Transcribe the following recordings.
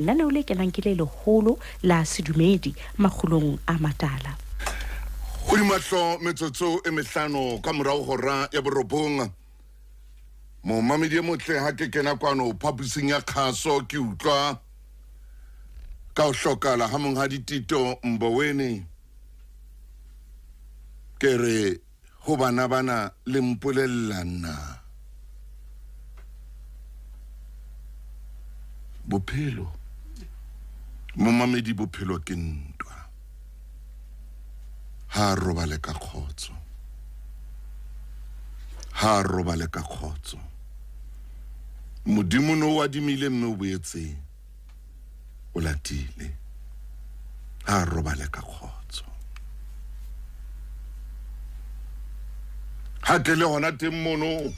Nana le kenang ke le leholo la sedumedi Makgulong A Matala. Go di matlo metsotso e mehlano ka morao hora ya borobong. Mo mamedi motle ha ke kena kwano phaposing ya khaso ke utlwa ka o hlokala ha mong ha ditito Mbowene ke re ho bana le mpolellana bophelo mo mamedi bophelo ke ntwa ha robale ka khotso modimo no wa dimile mme o boetse o latile ha robale ka khotso ha ke le hona teng mono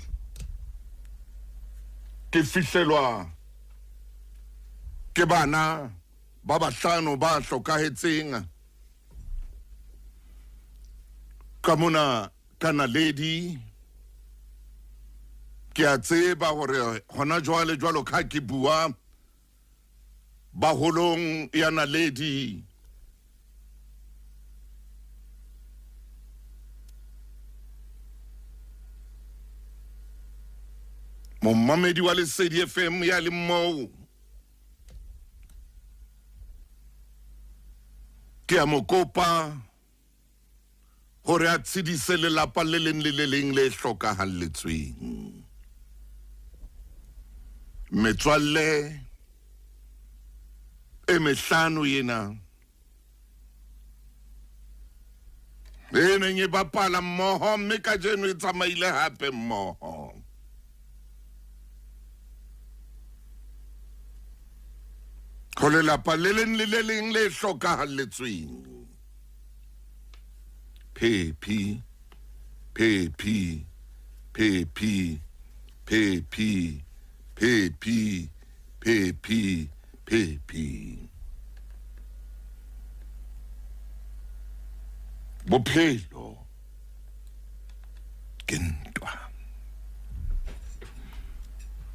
ke fihlelwa ke bana ba bahlano ba hlokahetseng ka mona kana lady ke a tseba hore hona jwale jwalo ka ke bua ba holong ya na lady mo mamedi wa Lesedi FM ya le mo ke a mo kopa hore a tshedise lelapa le leng le hlokahalletsweng metswalle e mehlano yena e neng e bapala mmoho mme ka jeno e tsamaile hape mmoho ho lelapa le leng le hlokahalletsweng Pepi bophelo ke ntwa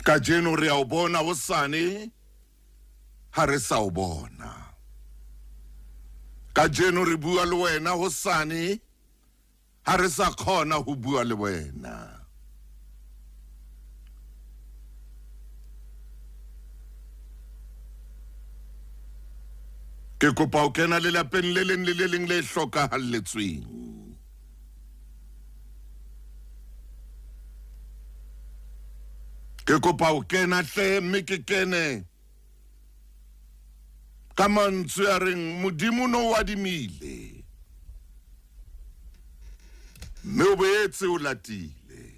ka jeno re a o bona hosane ha re sa o bona ka jeno re bua le wena hosane ha re sa khona ho bua le wena ke kopa o kena le lapeng le leng le hlokahalletsweng ke kopa o kena hle mme ke kene ka mantswe a reng modimo no wa dimile mme o boetse o latile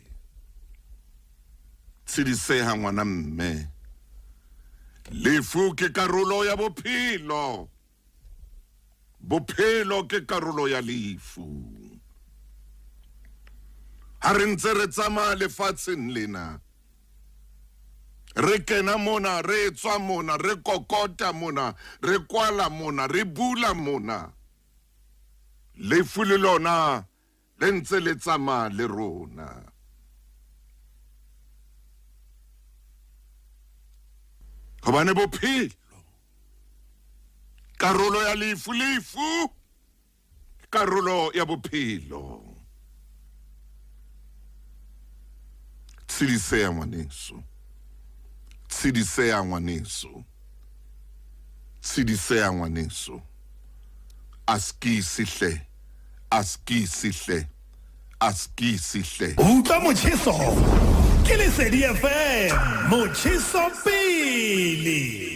tshidiseha ngwana mme lefu ke karolo ya bophelo ke karolo ya lefu ha re ntse re tsamaya lefatsheng lena re kena mona re tswa mona re kokota mona re kwala mona re bula mona lefu le lona le ntse le tsamaya le rona hobane bophelo karolo ya lefu karolo ya bophelo tshidiseha ngwaneso aski sihle utlwa motjheso ke Lesedi FM motjheso pele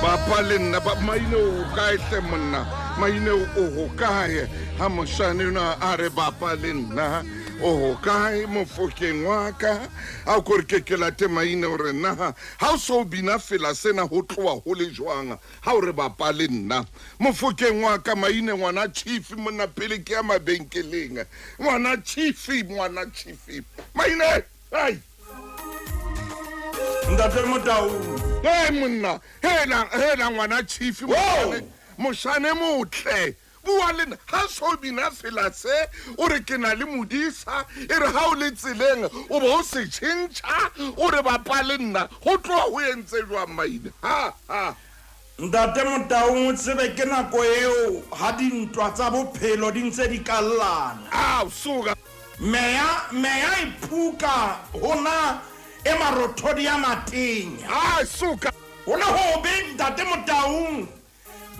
Papa le nna ba maine o kae hle monna maine o ho kae ha moshane na are bapa le nna o ho kae mofokeng wa ka a ko re ke late maine o re nna ha o so bina fela sena ho tloa ho le jwang ha o re bapa le nna mofokeng wa ka maine ngwana chief monna pele ke ya mabenkeleng ngwana chief maine ai Ndate motau monna hela ngwana chief moshane motle bua le nna ha so bina fela se o re ke na le Modisa e re ha o le tseleng o bo se tšhentšha o re bapa le nna go tloa go entse jwa maina ha Ntate Motaung o tsebe ke nako eo ha dintwa tsa bophelo di ntse di kallana. Suka Meya iphuka hona e marothodi a matenya. Suka Hona ho be Ntate Motaung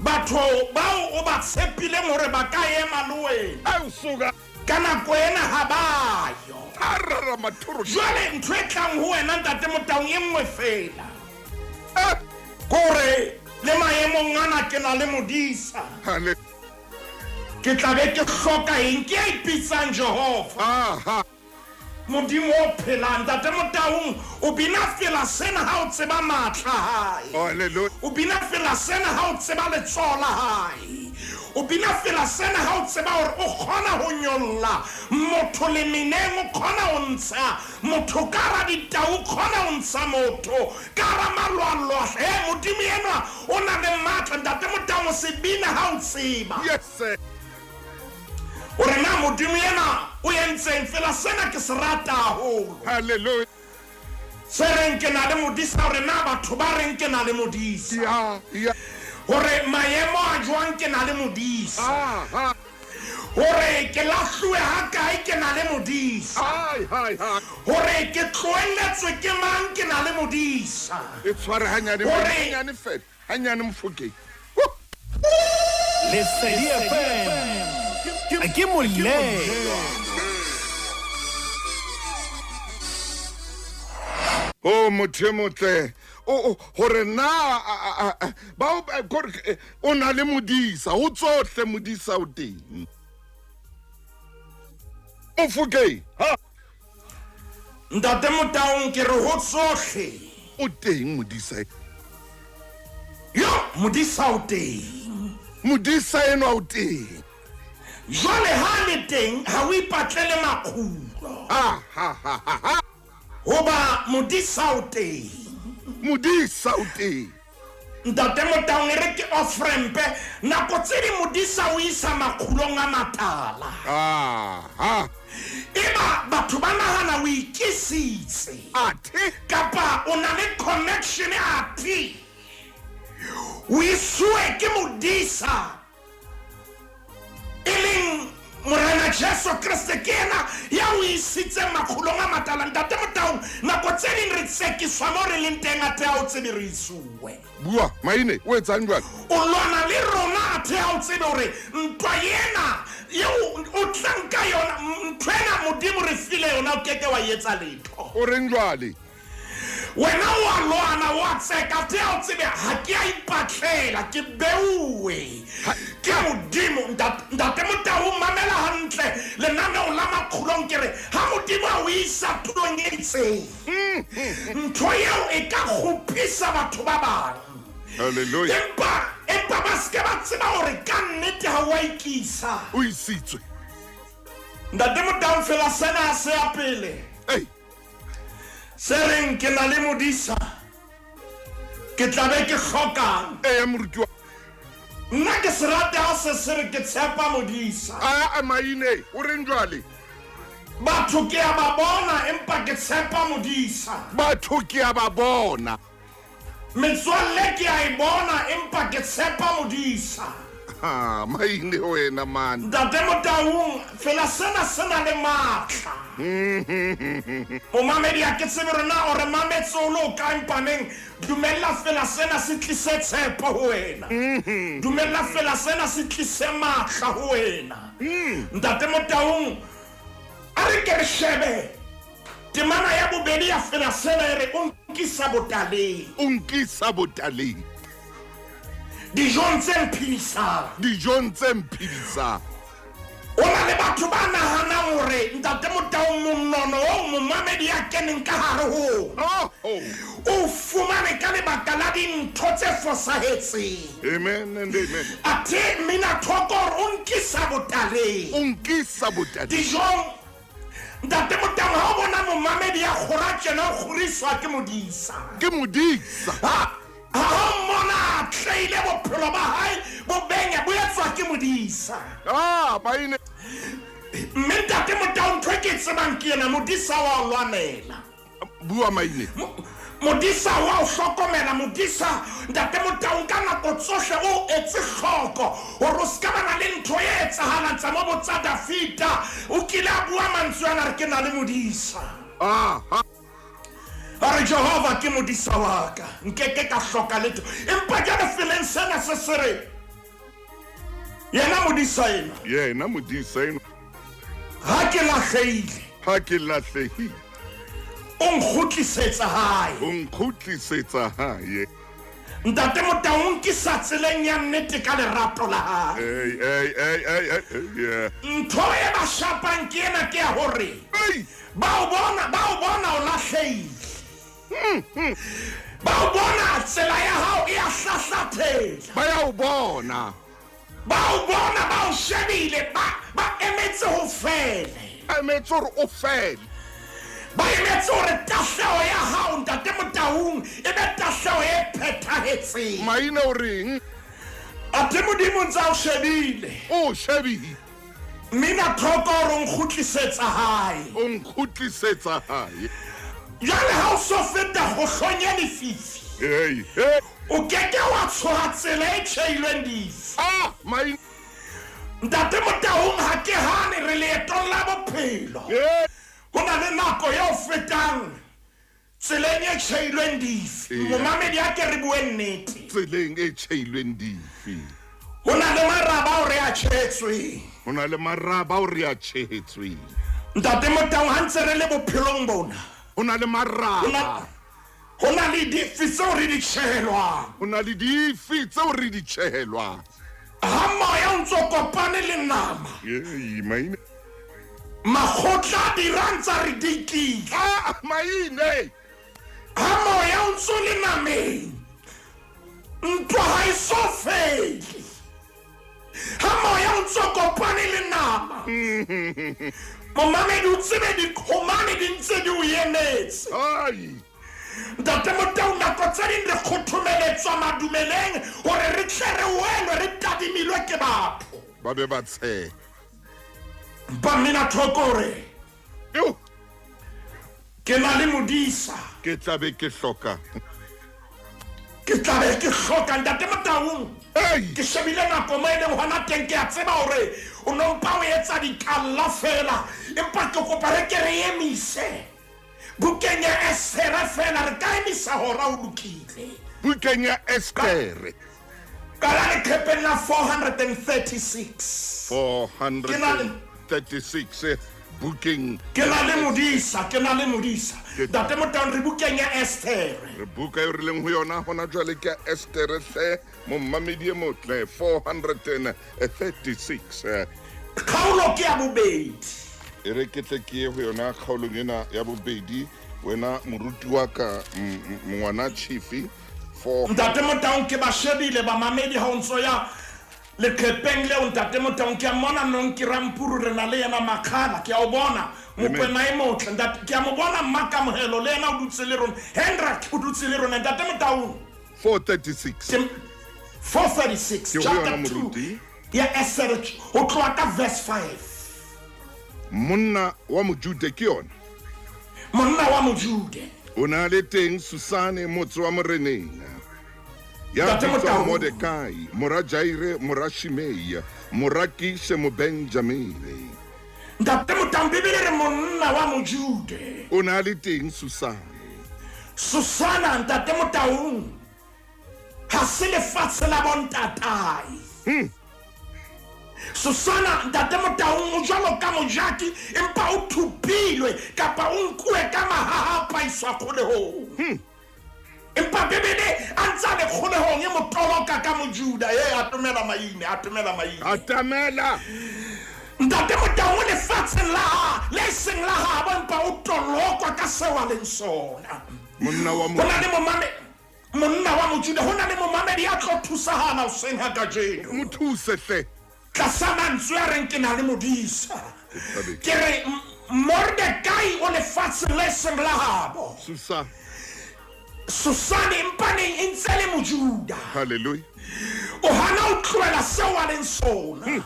batho bao o ba tshepileng hore ba ka ema le wena. Suka Ka nako ena ha bayo. arara mathoro Jwale ntho e tlang ho wena Ntate Motaung e nngwe fela. Kore le maemong ana ke na le Modisa. Ke tla be ke hloka eng ke a ipitsang Jehova. Modimo o phelang Ntate Motaung o bina fela sena ha o tseba matla hae. Hallelujah. O bina fela sena ha o tseba letsola hae. O bina fela sena ha o tseba hore o kgona ho nyolla motho le meneng o kgona ho ntsha motho ka ra ditau o kgona ho ntsha motho ka ra malwalwa Modimo enwa o na le matla Ntate Motaung se bina ha o tseba. Yes sir. O re na Modimo ena o yentseng fela sena ke se rata haholo. Hallelujah. Se reng ke na le Modisa o re na batho ba reng ke na le Modisa. Yeah. Hore maemo a jwang ke na le Modisa. Hore ke lahluwe ha kae ke na le Modisa. Hore ke tloelletswe ke mang ke na le Modisa. E tshware hanyane fela hanyane Mofokeng. Lesedi FM ke moleng. Motho motle hore na ba o na le Modisa o tsohle Modisa o teng. Mofokeng Ntate Motaung ke re ho tsohle o teng Modisa. yo Modisa o teng. Modisa eno o teng. Jwale ha le teng ha o ipatlele Makgulong. Hoba Modisa o teng. Modisa o teng. Ntate Motaung re ke ofrempe nako tse di Modisa o isa Makgulong A Matala. Eba batho ba nahana o ikisitse kapa o na le connection ati o isue ke Modisa eleng Morena Jesu Kriste ke ena ya o isitse Makgulong A Matala. Ntate Motaung nako tse ding re tsekiswa mo re leng teng a tea o tsebe re isue. Bua maine o etsang jwale? O lwana le rona a tea o tsebe hore ntwa yena yeo o tlang ka yona ntwena Modimo re file yona o keke wa etsa letho. O reng jwale? Wena wa lwana wa tseka tea o tsebe ha ke a ipatlela ke beuwe ke Modimo. Ntate Motaung mamela hantle lenaneo la Makgulong ke re ha Modimo a o isa tulong e itseng ntho eo e ka kgopisa batho ba bang. Hallelujah. Empa ba ske ba tseba hore ka nnete ha wa ikisa O isitswe. Ntate Motaung fela sena se a pele se reng ke na le Modisa ke tla be ke hlokang Moruti wa nna ke se rata ha se re ke tshepa Modisa. maine o reng jwale? Batho ke a ba bona empa ke tshepa Modisa. Batho ke a ba bona metswalle ke a e bona empa ke tshepa Modisa. maine wena man. Ntate Motaung fela sena le matla. O mamedi a ke tsebe rona o re mametse o lo ka empaneng dumella fela sena se tlise tshepo ho wena. Dumella fela sena se tlise matla ho wena. Ntate Motaung a re ke re shebe temana ya bobedi ya fela sena e re o nkisa botaleng. Dijong tse mphidisang. O na le batho ba nahanang hore Ntate Motaung monnono o momamedi ya keneng ka hare ho o fumane ka lebaka la dintho tse fosahetseng. Amen and amen. Athe mina thoko o nkisa botaleng. Dijong Ntate Motaung ha o bona momamedi ya kgora tjena o kgoriswa ke Modisa. ha mona tleile bophelo ba hae bo benye bo etswa ke Modisa maine mme ntate Motaung ntho ke tsebang ke yena Modisa wa o lwanela bua maine Modisa wa o hlokomela Modisa ntate Motaung ka nako tsohle o etse hloko hore o ska bana le ntho e etsahalang tsa mo botsa Dafita o kile a bua mantswe ana re ke na le Modisa Are Jehova ke Modisa wa ka nkeke ka hloka letho empa ke re feeling sena se sere yena Modisa ena ha ke lahlehile o nkgutlisetsa hae ntate Motaung ke sa tseleng ya nnete ka lerato la hae ntho e ba shapang ke ena ke ya hore ba o bona o lahlehile ba o bona tsela ya hao e a hlahlathela ba o shebile ba emetse ho fele ba emetse hore tahleho ya hao ntate Motaung e be tahleho e phethahetseng maine o reng ate Modimo ntse o shebile mina thoko hore o nkgutlisetsa hae jale ha o so feta go hlonya lefifi o keke wa tshoha tsela e tjhailweng difi maine ntate Motaung ha ke hane re leetong la bophelo go na le nako ya o fetang tseleng e tjhailweng difi momamedi a ke re bue nnete tseleng e tjhailweng difi go na le maraba o re a tjhehetsweng ntate Motaung ha ntse re le bophelong bona ho na le maraba ho na le difi tseo re di tjhehelwang ha moya o ntso kopane le nama maine makgotla dirantsa re dikile maine ha moya o ntso le nameng ntwa ha e so fele ha moya o ntso kopane le nama momamedi o tsebe dikhomane di ntse di o emetse ntate Motaung nako tse ding re kgothomeletswa madumeleng hore re tle re welwe re tadimilwe ke batho ba be ba tshe ba mina thokore ke na le Modisa ke tlabe ke hloka ntate Motaung ke shebile nako mo e leng hona teng ke a tseba hore o nompa o etsa dikalla fela empa ke kopa re ke re emise bukeng ya Estere fela re ka emisa hora o lokile bukeng ya Estere ka la leqhepeng la 436 booking ke na le Modisa ntate Motaung re bukeng ya Estere re buka e rileng ho yona hona jwale ke Estere hle mo mamedi e motle 436 kgaolo ke ya bobedi e re ke tle ke ho yona kgaolong ena ya bobedi wena moruti wa ka ngwana chief ntate Motaung ke ba shebile ba mamedi ha o ntso ya leqhepeng leo ntate Motaung ke a mona nong ke rampuru re na le yena Makgala ke a o bona mokwena e motle ntate ke a mo bona Makamohelo le yena o dutse le rona Hendrik o dutse le rona ntate Motaung 436 chapter 2 ya Estere o tloa ka verse 5 monna wa mojude ke yona o na le teng Susane motse wa moreneng ya Mordekai mora Jaire mora Shimei mora Kishe mo Benjamine ntate Motaung Bibele re monna wa mojude o na le teng Susana ntate Motaung ha se lefatshe la bontatai Susana ntate Motaung jwalo ka mojaki empa o thupilwe kapa o nkuwe ka mahahapa iswa kholehong empa Bibele antsa le kholehong e motoloka ka mojuda atomela maine ntate Motaung lefatshe le seng la habo empa o tolokwa ka sewa leng sona monna wa mojuda hona le momamedi ya tlo thusahana o senga ka jeno mo thuse hle tlasa mantswe a reng ke na le Modisa ke re Mordekai o lefatshe le seng la habo Susane empaneng e ntse le mojuda. Hallelujah. O hana o tloela seo a leng sona.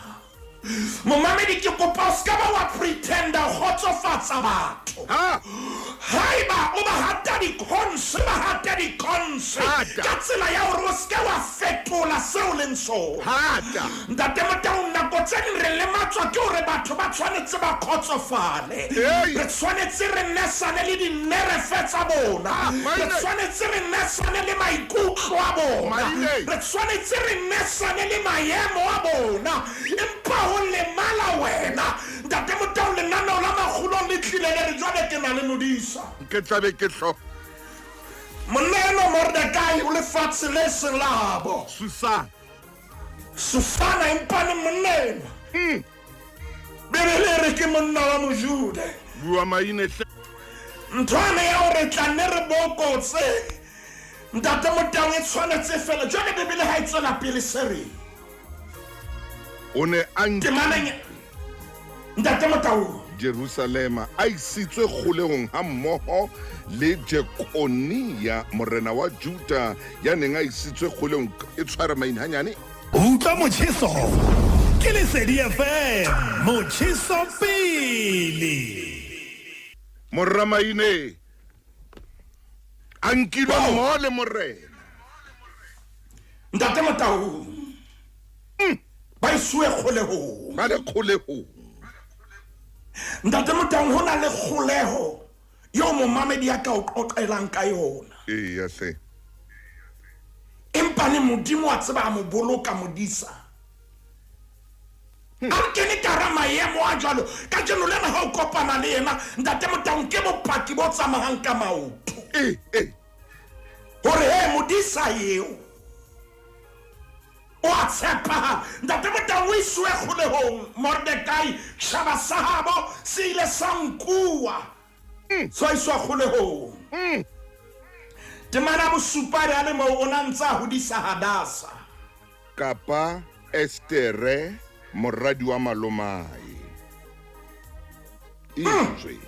Momamedi ke kopa o ska ba wa pretenda o kgotsofatsa batho. Haiba o ba hata dikonse ka tsela ya hore o ska wa fetola seo leng sona. Ntate Motau nako tse ding re lematswa ke hore batho ba tshwanetse ba kgotsofale. Re tshwanetse re nesane le dinerefe tsa bona. Re tshwanetse re nesane le maikutlo a bona. Re tshwanetse re nesane le maemo a bona. Empa ho le mala wena ntate Motau lenaneo la Makgulong le tlile le re jwale ke na le Modisa. Ke tlabe ke hlo. Moneno Mordecai o le fatshe le seng la habo. Susana empane moneno. Bebele re ke monna wa mojude. Bua maine hle. Ntwana ya hore tlanne re bokotse. Ntate Motau e tshwanetse fela jwale Bebele ha e tswela pele sere. O ne a Ntate Motau Jerusalema a isitswe kgolehong ha mmoho le Jekonia morena wa Juda ya neng a isitswe kgolehong e tshwara maina hanyane. Utlwa motjheso ke Lesedi FM motjheso pele. Moramaine ankilwe mmoho le morena. Ntate Motau ba iswe kgolehong. Ba le kgolehong. Ntate Motau ho na le kgoleho yo momamedi ya ka o qoqelang ka yona. Ya se. Empa ne Modimo a tseba mo boloka Modisa. A kene ka maemo a jwalo ka jeno lena ha o kopana le yena Ntate Motau ke bopaki bo tsamayang ka maoto. Hore he Modisa eo o a tshepa Ntate Motau o iswe kgolehong. Mordecai shaba sahabo se ile sa nkuwa so iswa kgolehong. Temana bosupare a le mo ona ntsa hodisa Hadasa kapa Estere moradi wa Malomai. Itswe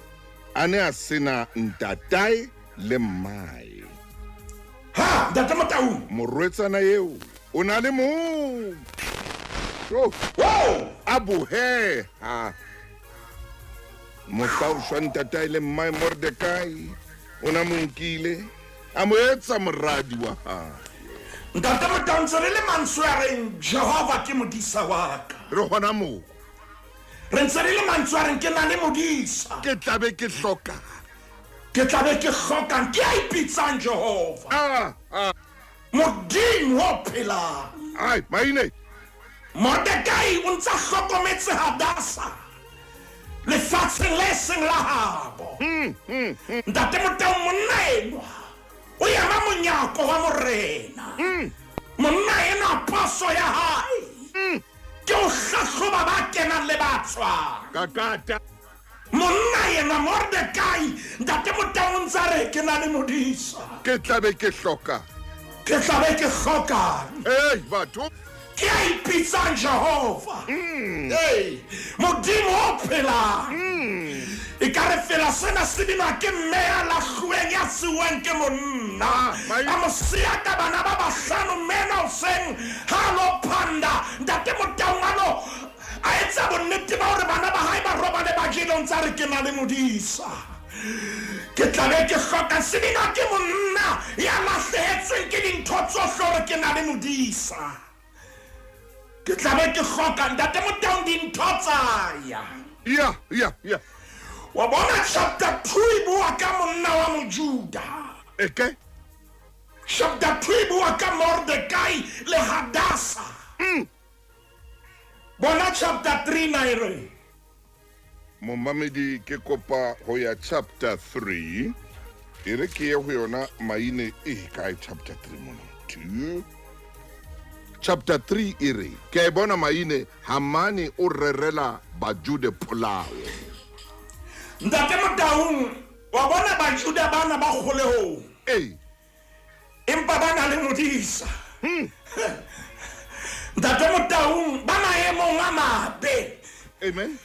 ane a sena ntatai le mmai. Ha Ntate Motau morwetsana eo o na le mo abuhe ha Motau shwa ntatai le mmai Mordecai o na mo nkile a mo etsa moradi wa hae. Ntate Motau ntse re le mantswe a reng Jehova ke Modisa wa ka. Re hona mo Re ntse re le mantswe a reng ke na le Modisa. ke tlabe ke hloka. Ke tlabe ke hlokang ke a ipitsang Jehova. Modimo o phelang. Ai maine Mordecai o ntse a hlokometse Hadasa lefatsheng le seng la habo. Ntate Motau monna enwa o ema monyako wa morena. Monna ena paso ya hae ke o hlahloba ba kenang le ba tswang. kakata Monna ena Mordecai Ntate Motau o ntse a re ke na le Modisa. ke tlabe ke hloka. Ke tlabe ke hlokang. Batho Ke a ipitsang Jehova. Modimo o phelang. E ka re fela sena se binwa ke mmea la hlueng ya siweng ke monna. A mo siya ka bana ba bahlano mena hoseng ha lo phanda. Ntate Motau ano a etsa bonnete ba hore bana ba hae ba robale ba jele ntse a re ke na le Modisa. Ke tlabe ke hloka se binwa ke monna ya lahlehetsweng ke dintho tsohle hore ke na le Modisa. Ke tlabe ke hloka Ntate Motau dintho tsaya. ya Wa bona chapter 2 e bua ka monna wa mojuda. eke Chapter 2 e bua ka Mordecai le Hadasa. Bona chapter 3 na ere. momamedi ke kopa ho ya chapter 3 e re ke ye ho yona maine kae chapter 3 mona 2 chapter 3 e re ke bona maine Hamani o rerela bajude polao. Ntate Motau wa bona bajuda bana ba kgolehong. Empa bana le Modisa. Ntate Motau bana emong a mabe. Amen.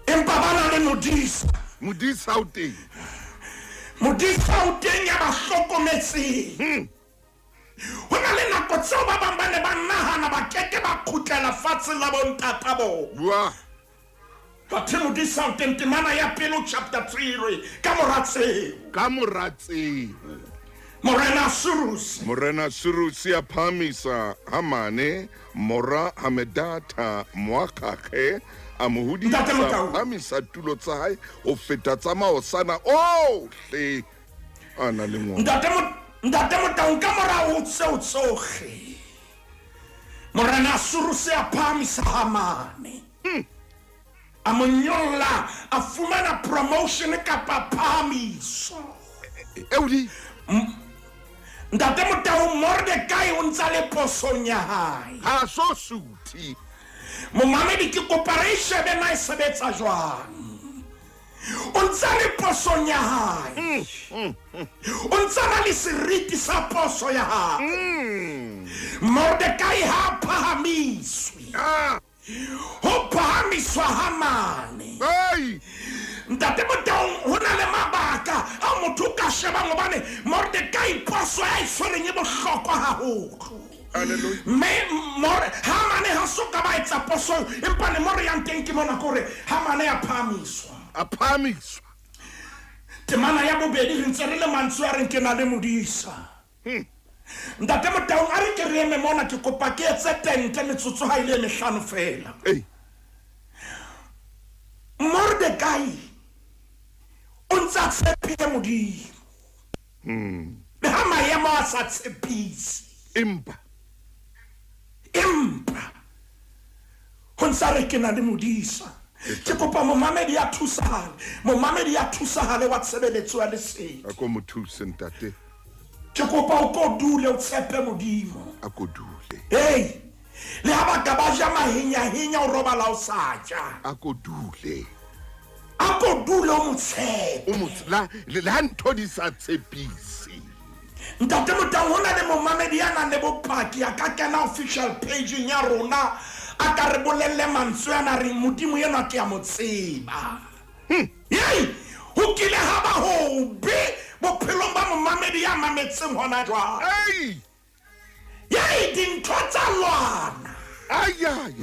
Empa bana le Modisa. Modisa o teng. Modisa o teng ya ba hlokometseng. Ho na le nako tseo ba bang ba ne ba nahana ba keke ba khutlela fatshe la bontata bo. Bua. Bathe Modisa o teng temana ya pelo chapter 3 re ka moratseo. Ka moratseo. Morena Surusi. Morena Surusi a phamisa hamane mora hamedata moakage a mohudisa phamisa tulo tsa hae o feta tsa maosana ohle ana le ngwana. Ntate Motau ka mora o tseo tsoge. Morena Surusi a phamisa hamane. A monyolla a fumana promotion kapa phamiso. Eudi. Ntate Motau Mordecai o ntsa le posong ya hae. Ha so suti. Momamedi ke cooperation be na sebetsa jwang. O ntsa le posong ya hae. O ntsa na le seriti sa poso ya hae. Mordecai ha phahamiswe. Ho phahamiswa hamane. Hey! Ntate Motau ho na le mabaka a motho ka sheba ngobane Mordecai poso ya iswereng e bohlokwa haholo. Hallelujah. Hamane ha soka ba etsa poso empa ne more yang teng ke mona kore hamane ya phamiswa. A phamiswa. Temana ya bobedi re ntse re le mantswe a reng ke na le Modisa. Ntate Motau a re ke re eme mona ke kopa ke etse tente metsotso ha ile mehlano fela. Hey. Mordecai o ntsa tshepile Modimo. Le ha maemo a sa tshepise. Impa. Ho ntsa re ke na le Modisa. Ke kopa momamedi ya thusahale. Momamedi ya thusahale wa tshebeletso ya lesedi. A ko mothuse ntate. Ke kopa o ko dule o tshepe Modimo. A ko dule. Hey! Le ha ba ka ba ja mahinya o robala o sa ja. A ko dule. A ko dule o motshepe. O motsla le ntho di sa tshepisi. Ntate Motau hona le momamedi ya nang le bopaki a ka kena official page ya rona a ka re bolelle mantswe ana re Modimo yena ke ya motseba. Yey! Ho kile ha ba ho be bophelo ba momamedi ya mametseng hona jwa. Hey! Yey dintho tsa lwana. Ayay.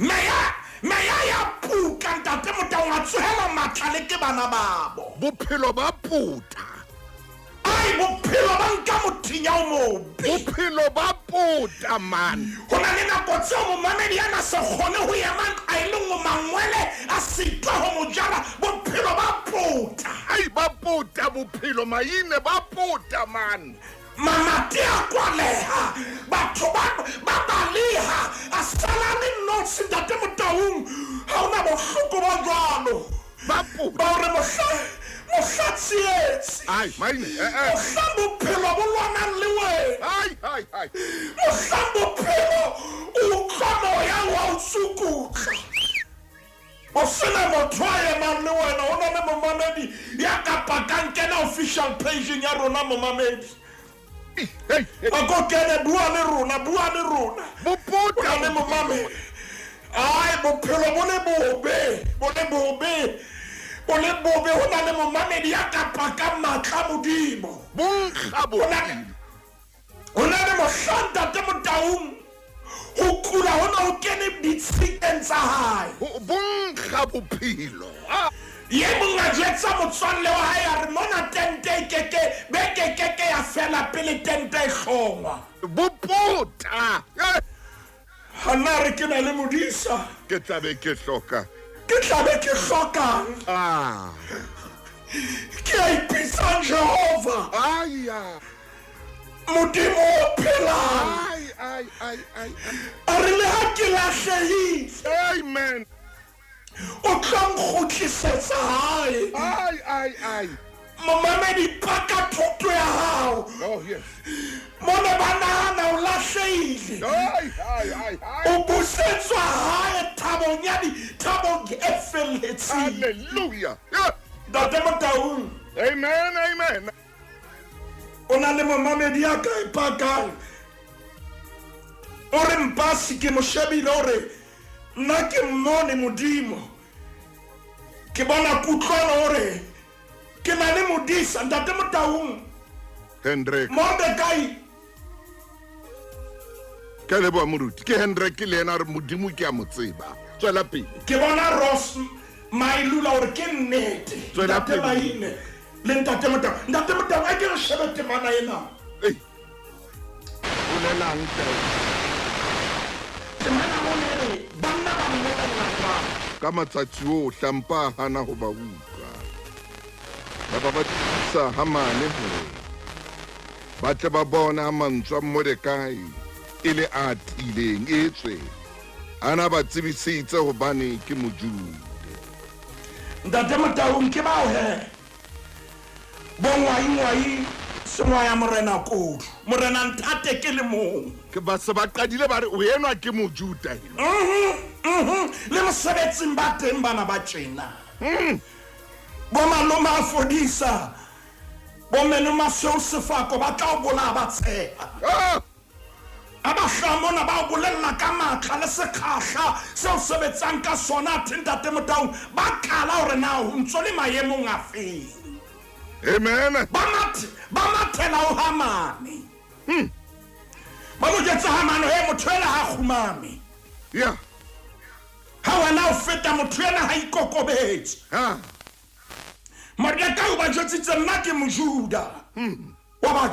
Meya ya puka ntate Motau a tsohela matlale ke bana babo. Bophelo ba puta. Ai bophelo ba nka mothinya o mobe. Bophelo ba puta man. Hona le nako tseo momamedi yana se kgone ho ema a ile ngo mangwele a sitwa ho mojala bophelo ba puta. Ai ba puta bophelo maine ba puta man. Mamati a kwaleha batho ba baleha a sala le notsi ntate Motau ha ona bohloko ba jwalo. Ba puta. Ba re mohlatsietsi. Ai maine Mohlambo phelo bo lwana le we. Ai. Mohlambo phelo o khono ya wa usukuka. O sena motho ya man le wena ona le momamedi ya ka pakang kena official page ya rona momamedi. Hey. Ako kene bua le rona. Bo puta le momamedi. Ai bophelo bo le bobe. Ole bobe hona le momamedi ya ka paka matla Modimo. Bonkgabo. Hona le mohlanta te Motau. Ho kula hona o kene ditsikeng tsa hae. Bonkgabo philo. Ye monga jetsa motswalle wa hae a re mona tente keke ya fela pele tente e hlongwa. Bo puta. Hana re ke na le Modisa. Ke tlabe ke hloka. Ke tlabe ke hlokang. Ke a ipitsa Jehova. Aya. Modimo o phelang. Ai. A re le ha ke lahlehile. Amen. O tla nkgutlisetsa hae. Ai. Momamedi paka thoto ya hao. Oh yes. Mona banana o lahlehile. Ai. O busetswa hae thabong e felletseng. Hallelujah. Yeah. Ntate Motau. Amen. O na le momamedi ya ka e pakang. O re mpasi ke mo shebile o re nna ke mmone Modimo. Ke bona kutlwano o re ke na le Modisa ntate Motaung Hendrik Mordekai ke le bo moruti ke Hendrik le ena re modimo ke a mo tseba tswela pele ke bona Ross Mailula hore ke nnete Tswela ntate pele. Maine le ntate Motaung a ke re shebe temana ena ei o lelang temana monere banna ba mmona ka matsatsi o hlampa hana ho ba utlwa ba ba tsisa ha mane hore ba tle ba bona mantswa Mordekai ile a tileng etswe ana ba tsebisitse hobane ke mojude ntate Motaung ke bao he bongwai sengwaya morena kodu morena ntate ke le mong ke ba se ba qadile ba re o enwa ke mojuda le mosebetsing ba teng bana ba tjena bo maloma a fodisa bo menoma seo sefako ba tla o bola ba tshepa a ba hlamona ba o bolella ka matla le sekgahla seo sebetsang ka sona ntate Motaung ba qala hore na o ntso le maemong a feng amen ba mathela o Hamane ba mo jetsa Hamane he motho ela ha khumame ya ha wena o feta motho ena ha ikokobetse ha Mordekai o ba jetsitse nna ke mojuda wa ba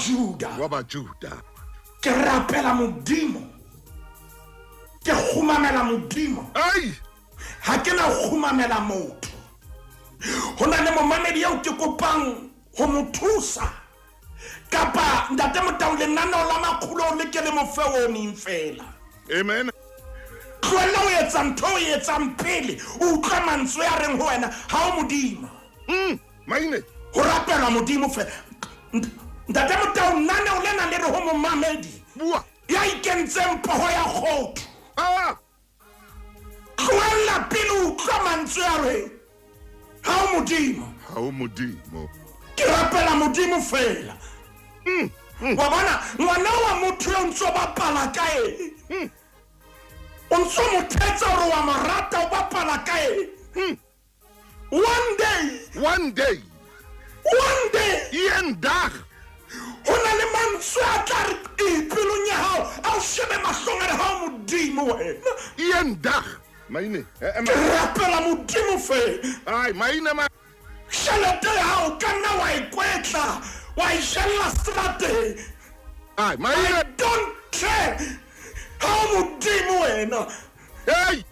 Juda ke rapela modimo ke khumamela modimo ai ha ke na khumamela motho hona le momamedi eo ke kopang ho mothusa kapa ntate Motaung lenaneo la Makgulong le ke le mofeoni fela amen tlohella o etsa ntho o etsang pele o utlwa mantswe a reng ho wena ha o modimo maine ho rapela modimo fela ntate Motaung naneo lena le re ho momamedi bua ya ikentseng poho ya kgotho tlohella pele o utlwa mantswe a reng ha o modimo ha o modimo ke rapela modimo fela wa bona ngwana wa motho yo ntso bapala ka eng o ntso mo thetsa hore wa mo rata o bapala ka eng one day yendag ho na le mantswe a tla re pelong ya hao a o shebe mahlong a re ha o modimo wena yendag maine ke rapela modimo fela ai maine ma tjhelete ya hao ka nna wa ikwetla wa ishella seterateng ai I maine don't care ha o modimo wena hey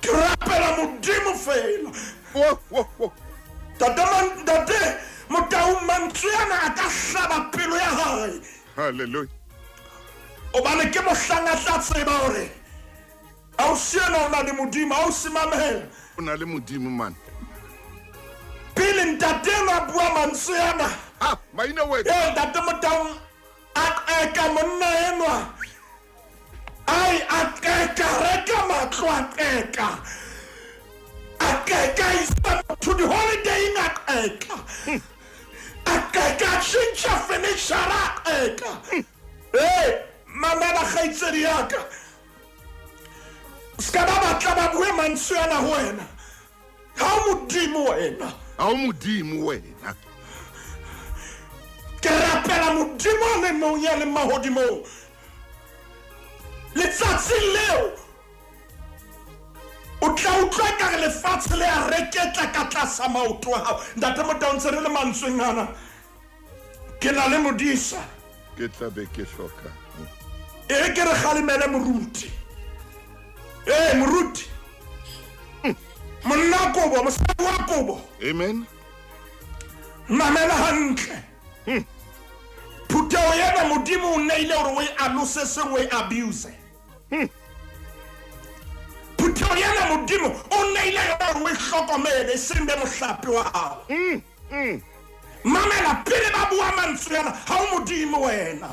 ke rapela modimo fela wo Tate Motaung mantswe ana a ka hlaba pelo ya hae hallelujah obane ke mohlanga tla tseba hore a o siena o na le modimo a o simamela o na le modimo man pele ntate a bua mantswe ana maine we ntate Motaung a ka monna enwa ai a ka reka matlo a ka isa to the holiday in a shincha finishara mamela khaitsedi yaka ska ba batla ba bue mantswe ana ho wena ha o modimo wena ke rapela modimo le mong ya le mahodimo letsatsi leo o tla utlwa ka re lefatshe le a reketla ka tlasa maoto a hao ntate Motaung tse re le mantsweng ana ke na le Modisa ke tla be ke hloka e ke re kgalemele moruti moruti monna Kobo mosadi wa Kobo amen mamela hantle phuteo yena modimo o neile hore o e alose seng o e abuse phuteo yena modimo o neile hore o e hlokomele seng be mohlapi wa hao mamela pele ba bua mantswe yana ha o modimo wena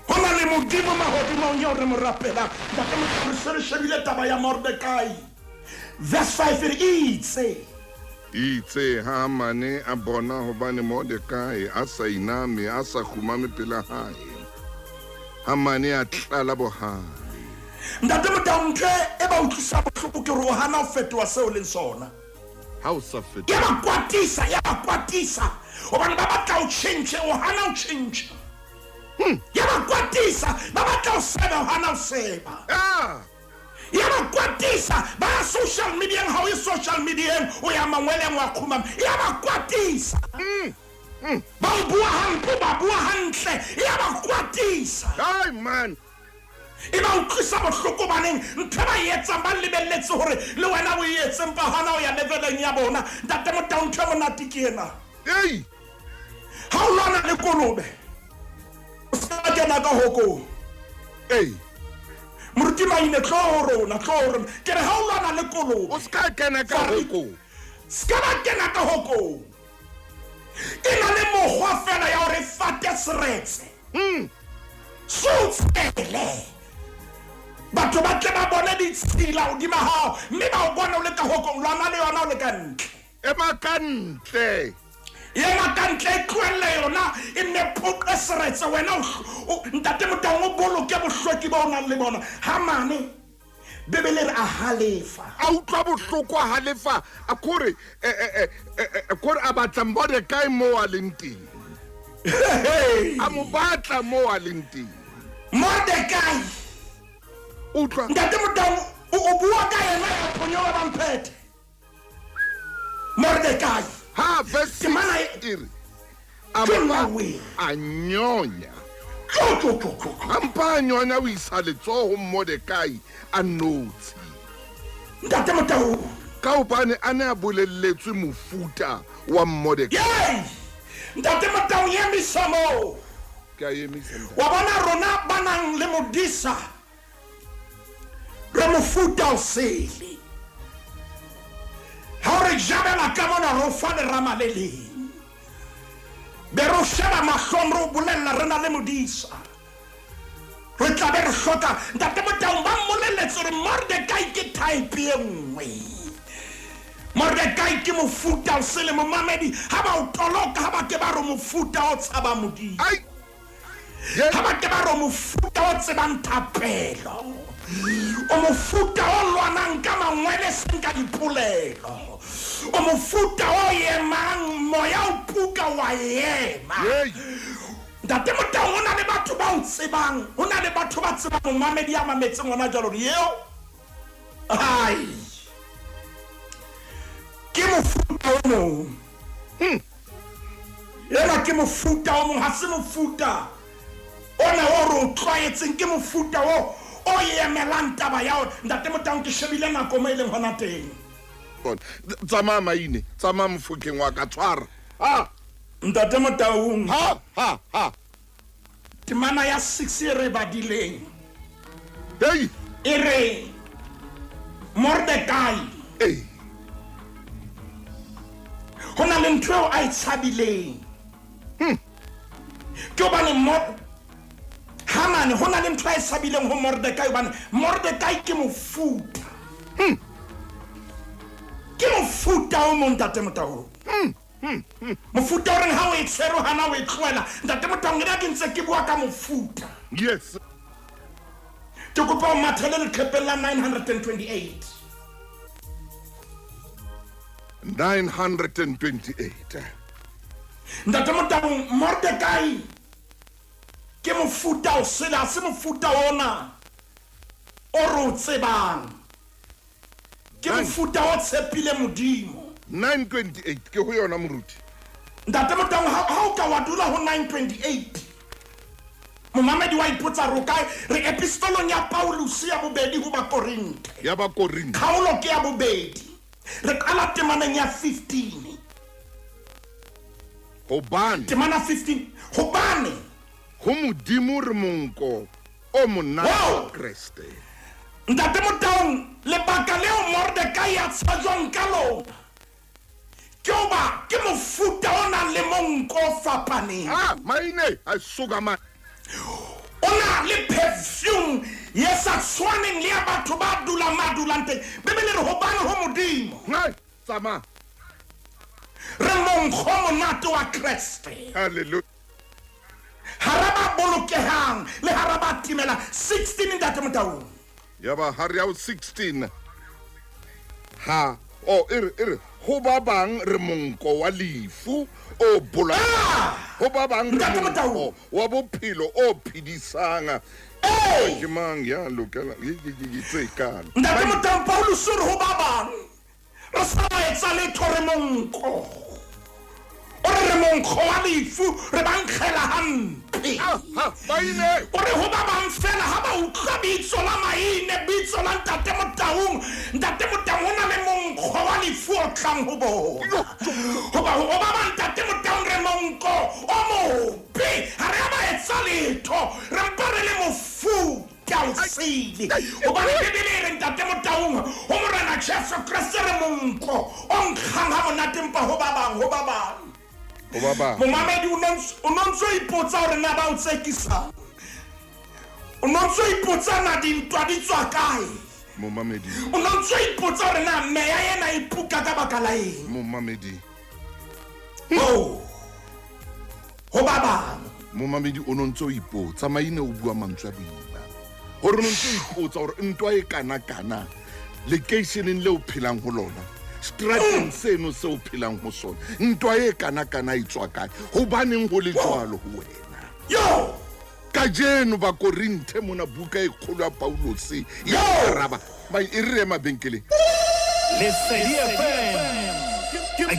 ho na le modimo mahodimong eo re mo rapelang ntate Motaung se re shebile taba ya Mordekai verse 5 itse ha mane a bona hobane Mordekai a sa iname a sa khumame pela hae ha mane a tlala bohale ntate Motaung e ba utlwisa bohloko ke re o hana ho fetoha seo leng sona ha o sa fete ya ba kwatisa obane ba batla o change o hana o change ya ba kwatisa ba batla o seba o hana o seba ya ba kwatisa ba social media how is social media o ya mangwele wa khumama ya ba kwatisa ba bua hantle ya ba kwatisa ai man e ba utlwisa bohloko baneng ntho ba yetsang ba lebelletse hore le wena o yetseng pa hana o ya leveleng ya bona ntate motao ntho monate ke ena ei ha o lwana le kolobe o sa kena ka hoko ei moruti maine tlo rona ke re ha o lwana le kolobe o ska kena ka hoko ska ba kena ka hoko e na le mokgwa fela ya hore fate seretse sutsele batho ba tle ba bone ditshila hodima hao mme ba o bona o le ka hokong lwana le yona o le ka ntle e makantle yena ka ntle e tlohelle yona e nne phoqe seretse wena ntate motang o boloke bohlweki ba o nang le bona ha mane bebele re a halefa a utlwa bohloko a halefa a kore a batla Mordecai mo a leng teng a mo batla mo a leng teng Mordecai utlwa ntate motang o bua ka yena ya phonyola bamphethe Mordecai ha verse 6 a nyonya ampa a nyonya o isa letsoho Mordecai a notsi ntate motang ka hobane a ne a bolelletswe mofuta wa Mordecai ntate motang ye misamo ke a emisa wa bona rona banang le Modisa re mofuta o sele ha re jabela ka mona ro fa le ramaleleng be ro sheba mahlong ro bolella rena le Modisa re tla be re hloka ntate motang ba mmolelletse re Mordecai ke type e nngwe Mordecai ke mofuta o sele momamedi ha ba o toloka ha ba ke ba ro mofuta o tshaba Modisa ha ba ke ba ro mofuta o tsebang thapelo o mofuta o lwanang ka mangwele seng ka dipolelo o mofuta o yemang moya o puka wa yema ntate motang ho na le batho ba o tsebang ho na le batho ba tsebang momamedi a mametseng ngwana jalo re eo ai ke mofuta o mong yena ke mofuta o mong ha se mofuta ona o ro tlwaetseng ke mofuta o yemelang taba ya hore ntate motang ke shebile nako mo ileng hona teng tsamaya maine tsamaya mofokeng wa ka tshwara ntate motaung ha temana ya 6 e re badileng ei e re Mordecai ho na le ntho eo a e tshabileng ke hobane Hamane ho na le ntho a e tshabileng ho Mordecai hobane Mordecai ke mofuta o mong ntate motao mofuta o reng ha o e tshwere hana o e tlohela ntate motao nna ke ntse ke bua ka mofuta yes ke kopa o mathele leqhepeng la 928 ntate motao Mordecai ke mofuta o sela se mofuta ona o ro tsebang ke mofuta o tshepile Modimo 928 ke ho yona moruti ntate motang ha o ka wa dula ho 928 momamedi wa ipotsa ro kae re epistolong ya Paulus ya bobedi ho Bakorinte khaolo ke ya bobedi re qala temaneng ya 15 hobane temana 15 hobane ho Modimo re monko o monna Kriste ntate motang lebaka leo Mordecai ya tshajwang ka lona ke mofuta ona le monko fapaneng maine a suga man ona le perfume yesa tshwaneng le ya batho ba dula madulante bebele re hobane ho Modimo tsama re monko monate wa Kriste hallelujah haraba bolokehang le haraba timela 16 ntate motao yaba hari ya 16 ha o ere ho ba bang re monko wa lefu o bola ho ba bang re monko wa bophelo o phidisang ke mang ya lokela tse kana ntate Motau Paulus re ho ba bang re sa etsa le thore monko o re monko wa lefu re bankgela hampe o re ho ba bang fela ha ba utlwa bitso la maine bitso la ntate Motau o na le monko wa lefu o tlang ho bona ho ba bang ntate Motau re monko o mobe ha re ba etsa letho re mpare le mofu Sili. Ubani bibili re ntate Motau o morena Jesu Kriste re monko o nkganga monate mpa ho ba bang Momamedi o nontso ipotsa hore na ba o tsekisa o nontso ipotsa na dintwa di tswa kae Momamedi o nontso ipotsa hore na meya yena ipuka ka baka la eng Momamedi ho ba bang Momamedi o nontso ipotsa maine o bua mantswe a boima hore nontso ipotsa hore ntwa e kana locationeng le o phelang ho lona strateng seno se o phelang ho sona ntwa e kana e tswa kae ho baneng ho le jwalo ho wena yo ka jeno ba Korinthe mona buka e kgolo ya Paulos ya raba ba e re mabenkele le FM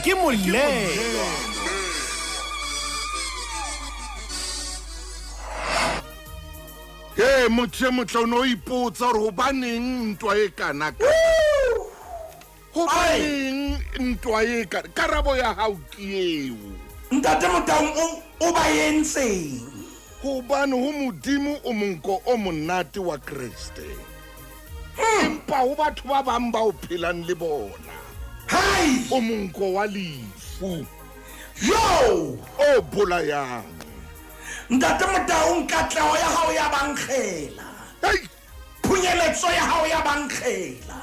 ke molelo motho motla o ipotsa hore ho baneng ntwa e kana ho baneng ntwa e kana karabo ya hao ke eo ntate Motau o ba yentseng hobane ho modimo o monko o monate wa Kriste empa ho batho ba bang ba o phelang le bona o monko wa lefu yo o bolayang ntate Motau nkatleho ya hao ya bankgela phunyeletso ya hao ya bankgela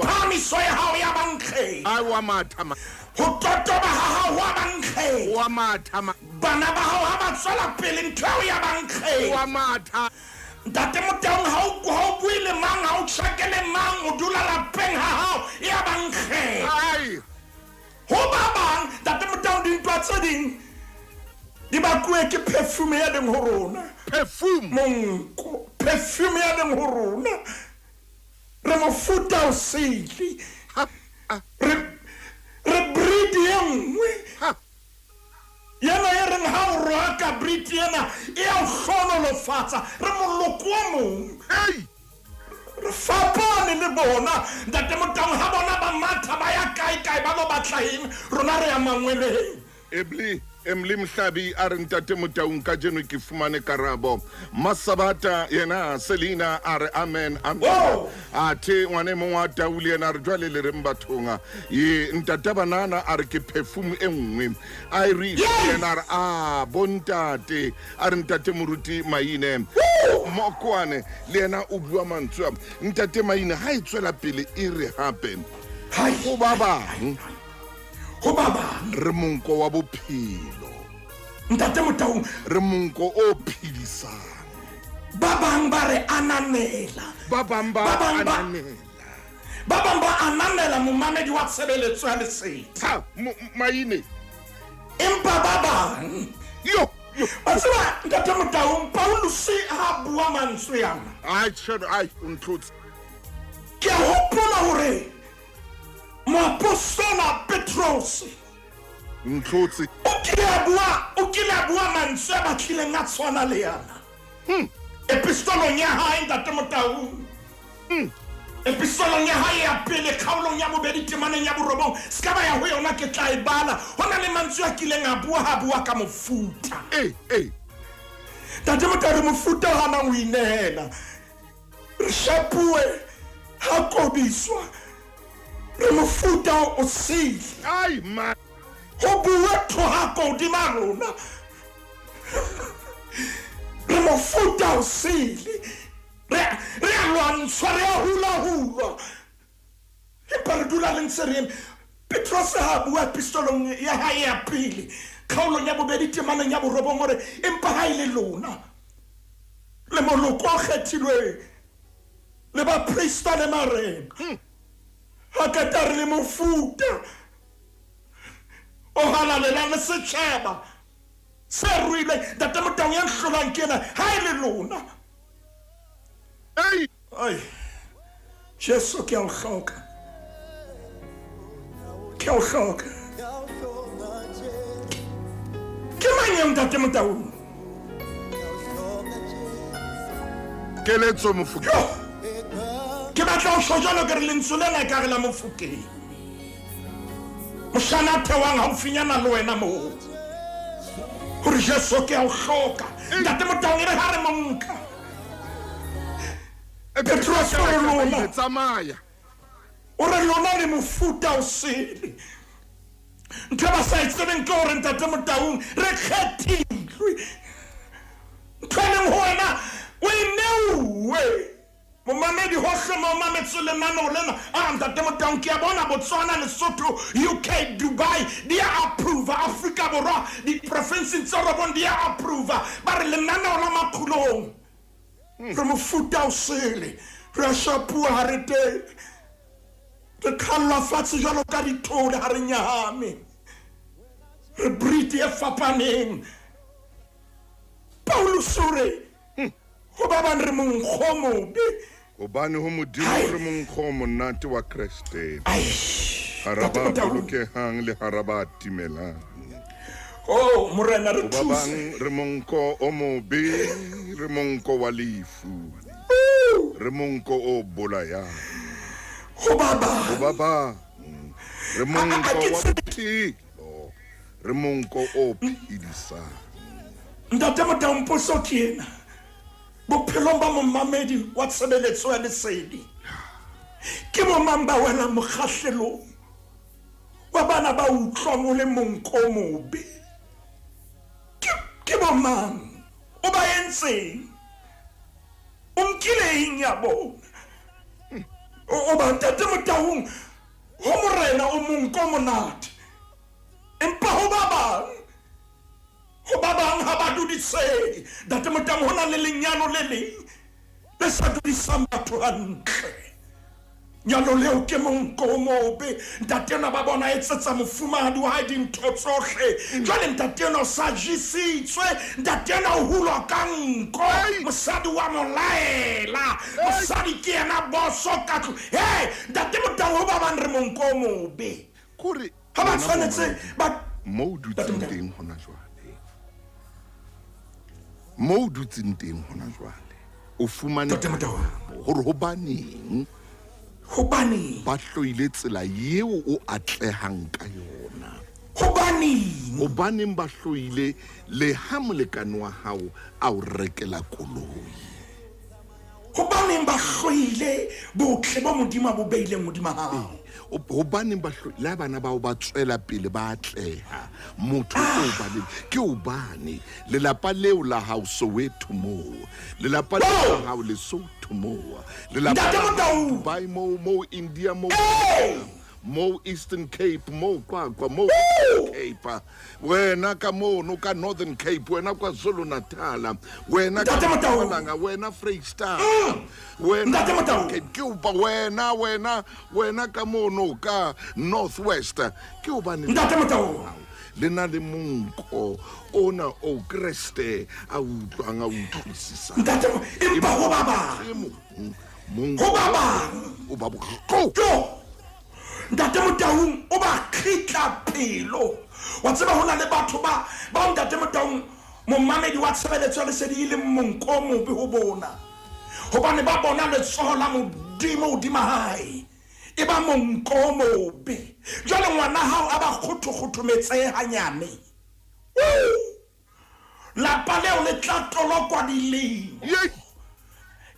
phamiso ya hao ya bankgela wa matha ho totoba ha hao wa bankgela wa matha bana ba hao ha ba tswela pele ntho ya bankgela wa matha ntate Motau ha o buile mang ha o tshakele mang o dula lapeng ha hao ya bankgela ho ba bang ntate Motau dintwa tse ding di ba kuwe ke perfume ya deng ho rona monko perfume ya deng ho rona re mofuta o sili re breed ye nngwe yana ya reng ha o roka breed yana e a hlonolofatsa re moloko wa mong re fapane le bona ntate Motau ha bona ba matha ba ya kae ba lo batlaeng rona re ya mangweleng Emli Mhlabi a re ntate Motau ka jeno ke fumane karabo Masabata yena Selina a re amen a the ngwane mongwe wa Tauli yena re jwale le reng bathonga ye ntate Banana a re ke perfume e nngwe Iris yena a bontate a re ntate Moruti Maine Mokwane le yena o bua mantswe ntate Maine ha e tswela pele e re hape ho ba bang re monko wa bophelo ntate Motau re monko o phidisang ba bang ba re ananela ba bang ba ananela momamedi wa tshebeletso ya lesedi Maine empa ba bang yo a tseba ntate Motau Paulus ha bua mantswe yana I untlotse ke a hopola hore Moapostola Petros untlotse o kile a bua mantswe ba tlileng a tshwana le yana epistolong ya hae ntate Motau epistolong ya hae ya pele kgaolong ya bobedi temaneng ya borobong ska ba ya ho yona ke tla e bala hona le mantswe a kileng a bua ka mofuta ntate Motau re mofuta hana o inehela re shapue ha kodiswa re mofuta o sili ho bua thoha kodima rona re mofuta o sili re alwantshwa re a hula empa re dula le ntse re Petros ha bua epistolong ya hae ya pele kgaolong ya bobedi temaneng ya borobong hore empa ha ile lona le moloko o kgethilweng le ba prista le marena ha ka ta re le mofuta o halalela le setšhaba se ruile ntate Motaung ya nhlolang kena ha e le lona ai Jesu ke a o hloka ke mang ya ntate Motaung keletso Mofokeng ke batla o shojalo ke re lentswe lena ka re la Mofokeng moshana thewang haufinyana le wena moo gore Jesu ke a o hloka ntate Motaung e re ha re monka Petros o re lona tsamaya o re lona le mofuta o sele ntho ba sa itsebeng ke gore ntate Motaung re kgethilwe ntho e leng ho wena o e neuwe momamedi hohle mo mametse lenaneo lena ntate Motaung ke a bona Botswana Lesotho UK Dubai di a approve Afrika Borwa di province tsa robon di a approve ba re lenaneo la Makgulong re mofuta o sele re a shapua ha re teng re khalla fatshe jalo ka dithole ha re nyahame re breathe e fapaneng Paulus re ho ba bang re monkgomobe Obane ho modimo re monkgo monate wa Kriste haraba bolokehang le haraba timelang morena re ba bang re monko o mobe re monko wa lefu re monko o bolayang ho baba re monko wa bophelo re monko o phedisang ntate Motaung poso ke ena bophelong ba momamedi wa tshebeletso ya lesedi ke bomang ba wela mokgahlelong wa bana ba utlwang o le monko mobe ke bomang o ba entseng o nkileng ya bona o ba ntate Motaung ho morena o monko monate empa ho ba bang ha ba duditse ntate Motaung hona le lenyano le leng le sa dudisang batho hantle nyalo leo ke monko mobe ntate na ba bona etsetsa mofumahadi wa hae dintho tsohle jwale ntate na o sa jisitswe ntate na o hulwa ka nko mosadi wa molaela mosadi ke yena boso ka tlo ntate Motaung ho ba bang re monko mobe kore ha ba tshwanetse ba mo dutseng teng hona jwale mo dutseng teng hona jwale o fumane hore hobaneng ba hloile tsela yeo o atlehang ka yona hobaneng ba hloile le ha molekane wa hao a o rekela koloi hobaneng ba hloile botle ba modimo bo beileng modimo hao hobaneng ba hloile bana bao ba tswela pele ba atleha motho o bane ke obane lelapa leo la hao Soweto moo lelapa leo la hao Lesotho moo lelapa la Dubai mo India mo Eastern Cape mo kwakwa mo Cape wena ka mono ka Northern Cape wena kwa Zulu Natal wena ka Mpumalanga wena Freestyle wena Cape ke upa wena ka mono ka Northwest ke ubani lena le monko ona o Kriste a utlwang a utlwisisa empa ho baba o babo ntate Motaung o ba khitla pelo wa tseba hona le batho ba ntate Motaung momamedi wa tshebeletso ya lesedi ile monko mobe ho bona hobane ba bona letsoho la modimo hodima hae e ba monko mobe jwale ngwana hao a ba khuthukhuthumetsehe hanyane la paleo le tla tolokwa dileng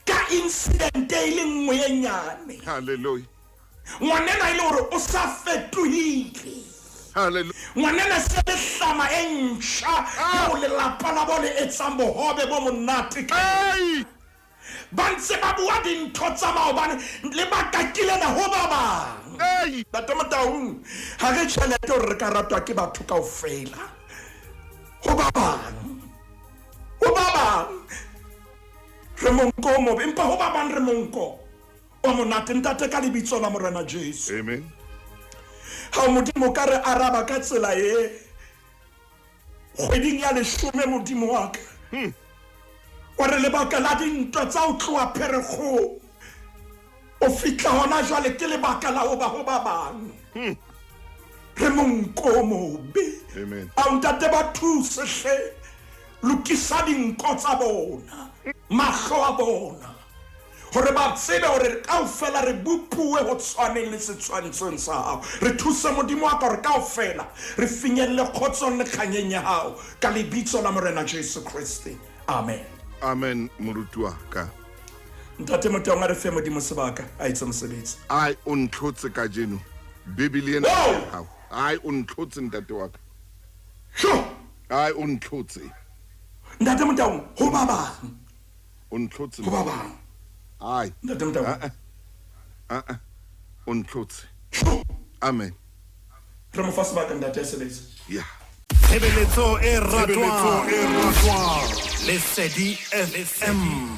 ka incident e le nngwe e nyane hallelujah ngwanena ile hore o sa fetohile ngwanena se le hlama e ntjha o le lapa la bole etsang bohobe bo monate ba ntse ba bua dintho tsa maobane le ba kakile na ho ba bang ntate Motaung ha re tjhelete hore re ka ratwa ke batho kaofela ho ba bang re monko mobe empa ho ba bang re monko wa monate ntate ka lebitso la morena Jesu. Amen. Ha modimo ka re araba ka tsela e kgweding ya 10 modimo wa ka. Wa re lebaka la dintwa tsa o tloa Pherekgong o fitla hona jwale ke lebaka la ho ba ho ba bang. Re monko mobe. Amen. A ntate ba thuse hle lokisa dinko tsa bona mahlo a bona hore ba tsebe hore kaofela re bupuwe ho tshwaneng le setshwantshong sa hao. Re thuse modimo wa ka hore kaofela re finyelle kgotsong le kganyeng ya hao ka lebitso la morena Jesu Kriste. Amen. Amen moruti wa ka. Ntate Motaung a re fe modimo sebaka a etse mosebetsi. Ai o ntlhotse ka jeno Bibele ena Wow! ya hao. Ai o ntlhotse ntate wa ka. Sho! Ai o ntlhotse. Ntate Motaung ho ba bang. O ntlhotse. Ho ba bang. Ai. Ntate Motaung. O ntlhotse. Sho! Amen. Re mo fa sebaka ntate sebetsi. Yeah. Tshebeletso e ratwang. Lesedi FM.